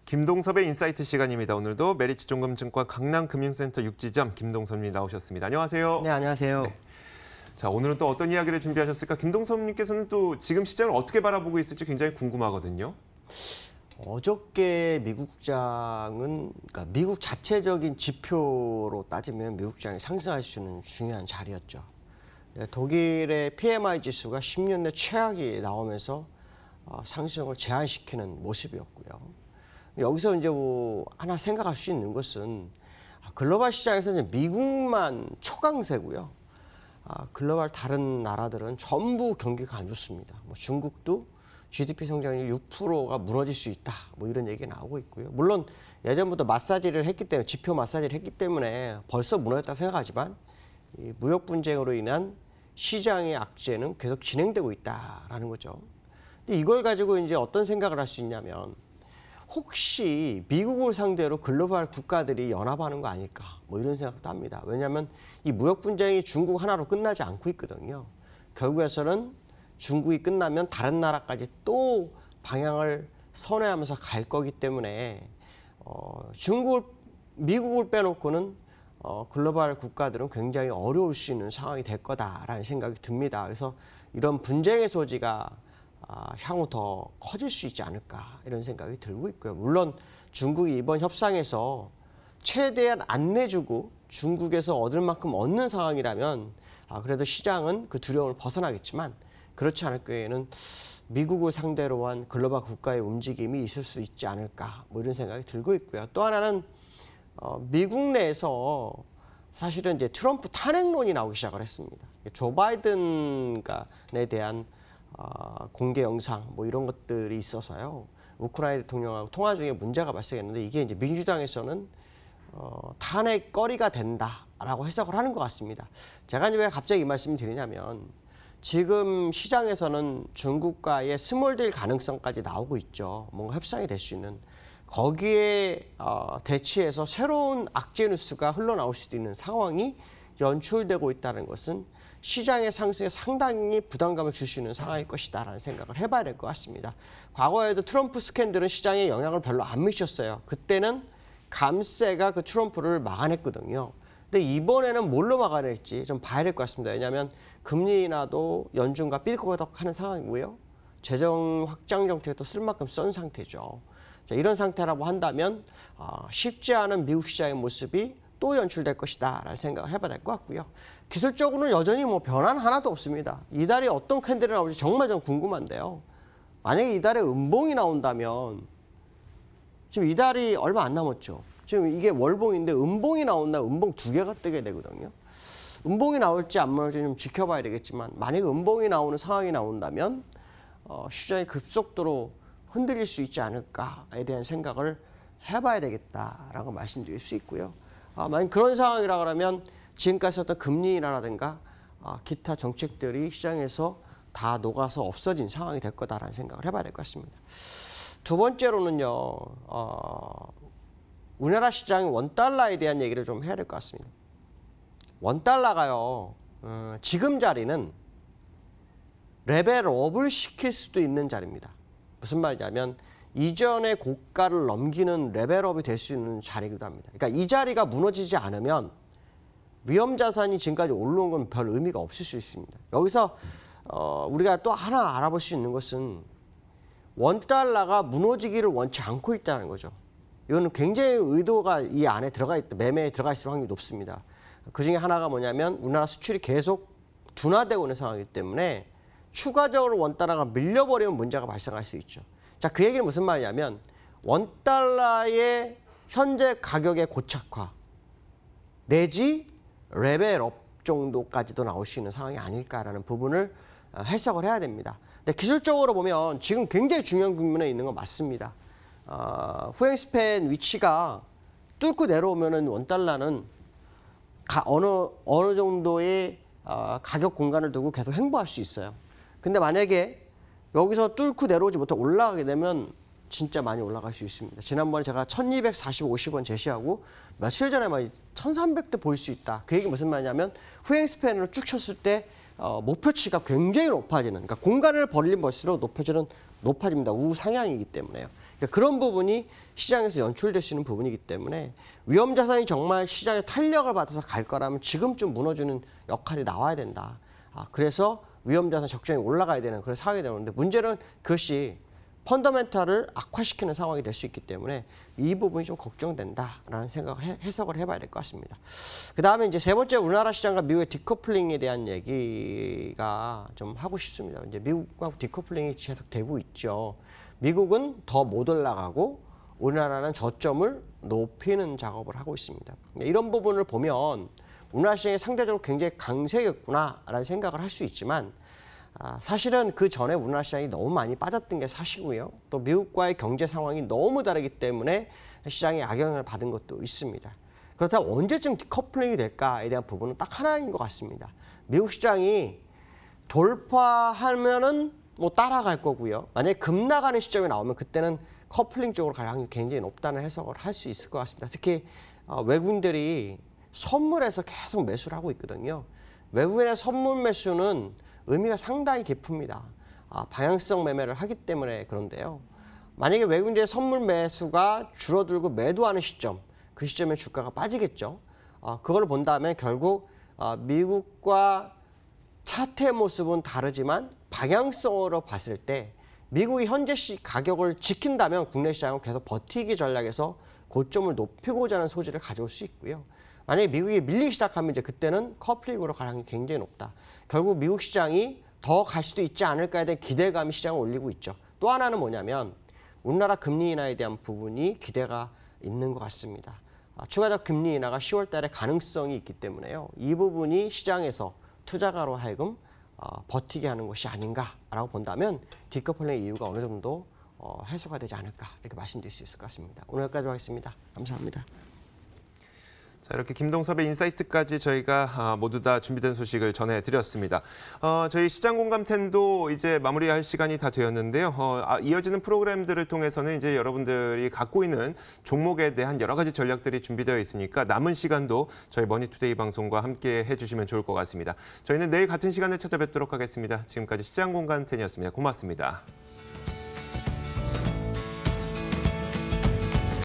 김동섭의 인사이트 시간입니다. 오늘도 메리츠종금증권 강남금융센터 육지점 김동섭님 나오셨습니다. 안녕하세요. 네, 안녕하세요. 네. 자, 오늘은 또 어떤 이야기를 준비하셨을까? 김동섭님께서는 또 지금 시장을 어떻게 바라보고 있을지 굉장히 궁금하거든요. 어저께 미국 장은 그러니까 미국 자체적인 지표로 따지면 미국 장이 상승할 수 있는 중요한 자리였죠. 독일의 PMI 지수가 10년 내 최악이 나오면서 상승을 제한시키는 모습이었고요. 여기서 이제 뭐 하나 생각할 수 있는 것은 글로벌 시장에서 이제 미국만 초강세고요. 글로벌 다른 나라들은 전부 경기가 안 좋습니다. 뭐 중국도 GDP 성장률 6%가 무너질 수 있다. 뭐 이런 얘기가 나오고 있고요. 물론 예전부터 마사지를 했기 때문에 지표 마사지를 했기 때문에 벌써 무너졌다고 생각하지만 이 무역 분쟁으로 인한 시장의 악재는 계속 진행되고 있다라는 거죠. 근데 이걸 가지고 이제 어떤 생각을 할 수 있냐면 혹시 미국을 상대로 글로벌 국가들이 연합하는 거 아닐까 뭐 이런 생각도 합니다. 왜냐하면 이 무역 분쟁이 중국 하나로 끝나지 않고 있거든요. 결국에서는 중국이 끝나면 다른 나라까지 또 방향을 선회하면서 갈 거기 때문에 미국을 빼놓고는 글로벌 국가들은 굉장히 어려울 수 있는 상황이 될 거다라는 생각이 듭니다. 그래서 이런 분쟁의 소지가 향후 더 커질 수 있지 않을까 이런 생각이 들고 있고요. 물론 중국이 이번 협상에서 최대한 안 내주고 중국에서 얻을 만큼 얻는 상황이라면 그래도 시장은 그 두려움을 벗어나겠지만 그렇지 않을 경우에는 미국을 상대로 한 글로벌 국가의 움직임이 있을 수 있지 않을까 뭐 이런 생각이 들고 있고요. 또 하나는 미국 내에서 사실은 이제 트럼프 탄핵론이 나오기 시작을 했습니다. 조 바이든에 대한 공개 영상 뭐 이런 것들이 있어서요. 우크라이나 대통령하고 통화 중에 문제가 발생했는데 이게 이제 민주당에서는 탄핵거리가 된다라고 해석을 하는 것 같습니다. 제가 이제 왜 갑자기 이 말씀을 드리냐면 지금 시장에서는 중국과의 스몰딜 가능성까지 나오고 있죠. 뭔가 협상이 될 수 있는. 거기에 대치해서 새로운 악재 뉴스가 흘러나올 수도 있는 상황이 연출되고 있다는 것은 시장의 상승에 상당히 부담감을 줄 수 있는 상황일 것이다라는 생각을 해봐야 될 것 같습니다. 과거에도 트럼프 스캔들은 시장에 영향을 별로 안 미쳤어요. 그때는 감세가 그 트럼프를 막아냈거든요. 근데 이번에는 뭘로 막아낼지 좀 봐야 될 것 같습니다. 왜냐하면 금리 인하도 연준과 삐걱삐걱하는 상황이고요. 재정 확장 정책도 쓸 만큼 쏜 상태죠. 자, 이런 상태라고 한다면 쉽지 않은 미국 시장의 모습이 또 연출될 것이다 라는 생각을 해봐야 될 것 같고요. 기술적으로는 여전히 뭐 변화는 하나도 없습니다. 이달에 어떤 캔들이 나올지 정말 좀 궁금한데요. 만약에 이달에 음봉이 나온다면 지금 이달이 얼마 안 남았죠. 지금 이게 월봉인데 음봉이 나온다면 음봉 2개가 뜨게 되거든요. 음봉이 나올지 안 나올지 좀 지켜봐야 되겠지만 만약에 음봉이 나오는 상황이 나온다면 시장이 급속도로 흔들릴 수 있지 않을까에 대한 생각을 해봐야 되겠다라고 말씀드릴 수 있고요. 만약 그런 상황이라 그러면 지금까지 썼던 금리 인하라든가 기타 정책들이 시장에서 다 녹아서 없어진 상황이 될 거다라는 생각을 해봐야 될 것 같습니다. 두 번째로는요, 우리나라 시장 원달러에 대한 얘기를 좀 해야 될 것 같습니다. 원달러가요, 지금 자리는 레벨업을 시킬 수도 있는 자리입니다. 무슨 말이냐면 이전의 고가를 넘기는 레벨업이 될 수 있는 자리이기도 합니다. 그러니까 이 자리가 무너지지 않으면 위험자산이 지금까지 올라온 건 별 의미가 없을 수 있습니다. 여기서 우리가 또 하나 알아볼 수 있는 것은 원달러가 무너지기를 원치 않고 있다는 거죠. 이거는 굉장히 의도가 이 안에 들어가 있다, 매매에 들어가 있을 확률이 높습니다. 그중에 하나가 뭐냐면 우리나라 수출이 계속 둔화되고 있는 상황이기 때문에 추가적으로 원달러가 밀려버리면 문제가 발생할 수 있죠. 자, 그 얘기는 무슨 말이냐면 원달러의 현재 가격의 고착화 내지 레벨업 정도까지도 나올 수 있는 상황이 아닐까라는 부분을 해석을 해야 됩니다. 근데 기술적으로 보면 지금 굉장히 중요한 국면에 있는 건 맞습니다. 후행스팬 위치가 뚫고 내려오면은 원달러는 어느 정도의 가격 공간을 두고 계속 횡보할 수 있어요. 근데 만약에 여기서 뚫고 내려오지 못하고 올라가게 되면 진짜 많이 올라갈 수 있습니다. 지난번에 제가 1240-50원 제시하고 며칠 전에 막 1300대 보일 수 있다. 그 얘기 무슨 말이냐면 후행스팬으로 쭉 쳤을 때 목표치가 굉장히 높아지는, 그러니까 공간을 벌리면 벌수록 높아집니다. 우상향이기 때문에요. 그러니까 그런 부분이 시장에서 연출될 수 있는 부분이기 때문에 위험 자산이 정말 시장에 탄력을 받아서 갈 거라면 지금쯤 무너지는 역할이 나와야 된다. 그래서 위험 자산 적정이 올라가야 되는 그런 상황이 되는데 문제는 그것이 펀더멘탈을 악화시키는 상황이 될 수 있기 때문에 이 부분이 좀 걱정된다라는 생각을 해석을 해봐야 될 것 같습니다. 그 다음에 이제 세 번째 우리나라 시장과 미국의 디커플링에 대한 얘기가 좀 하고 싶습니다. 이제 미국과 디커플링이 계속되고 있죠. 미국은 더 못 올라가고 우리나라는 저점을 높이는 작업을 하고 있습니다. 이런 부분을 보면 우리나라 시장이 상대적으로 굉장히 강세였구나라는 생각을 할 수 있지만 사실은 그 전에 우리나라 시장이 너무 많이 빠졌던 게 사실이고요. 또 미국과의 경제 상황이 너무 다르기 때문에 시장이 악영향을 받은 것도 있습니다. 그렇다면 언제쯤 디커플링이 될까에 대한 부분은 딱 하나인 것 같습니다. 미국 시장이 돌파하면은 뭐 따라갈 거고요. 만약에 급나가는 시점이 나오면 그때는 커플링 쪽으로 갈 확률이 굉장히 높다는 해석을 할 수 있을 것 같습니다. 특히 외국인들이 선물에서 계속 매수를 하고 있거든요. 외국인의 선물 매수는 의미가 상당히 깊습니다. 방향성 매매를 하기 때문에 그런데요. 만약에 외국인들의 선물 매수가 줄어들고 매도하는 시점, 그 시점에 주가가 빠지겠죠. 그걸 본다면 결국 미국과 차트의 모습은 다르지만 방향성으로 봤을 때 미국이 현재 가격을 지킨다면 국내 시장은 계속 버티기 전략에서 고점을 높이고자 하는 소지를 가져올 수 있고요. 만약에 미국이 밀리기 시작하면 이제 그때는 커플링으로 갈 확률이 굉장히 높다. 결국 미국 시장이 더 갈 수도 있지 않을까에 대한 기대감이 시장을 올리고 있죠. 또 하나는 뭐냐면 우리나라 금리 인하에 대한 부분이 기대가 있는 것 같습니다. 추가적 금리 인하가 10월 달에 가능성이 있기 때문에요. 이 부분이 시장에서 투자가로 하여금 버티게 하는 것이 아닌가라고 본다면 디커플링의 이유가 어느 정도 해소가 되지 않을까 이렇게 말씀드릴 수 있을 것 같습니다. 오늘 여기까지 하겠습니다. 감사합니다. 자, 이렇게 김동섭의 인사이트까지 저희가 모두 다 준비된 소식을 전해드렸습니다. 저희 시장 공감텐도 이제 마무리할 시간이 다 되었는데요. 이어지는 프로그램들을 통해서는 이제 여러분들이 갖고 있는 종목에 대한 여러 가지 전략들이 준비되어 있으니까 남은 시간도 저희 머니투데이 방송과 함께 해주시면 좋을 것 같습니다. 저희는 내일 같은 시간에 찾아뵙도록 하겠습니다. 지금까지 시장 공감텐이었습니다. 고맙습니다.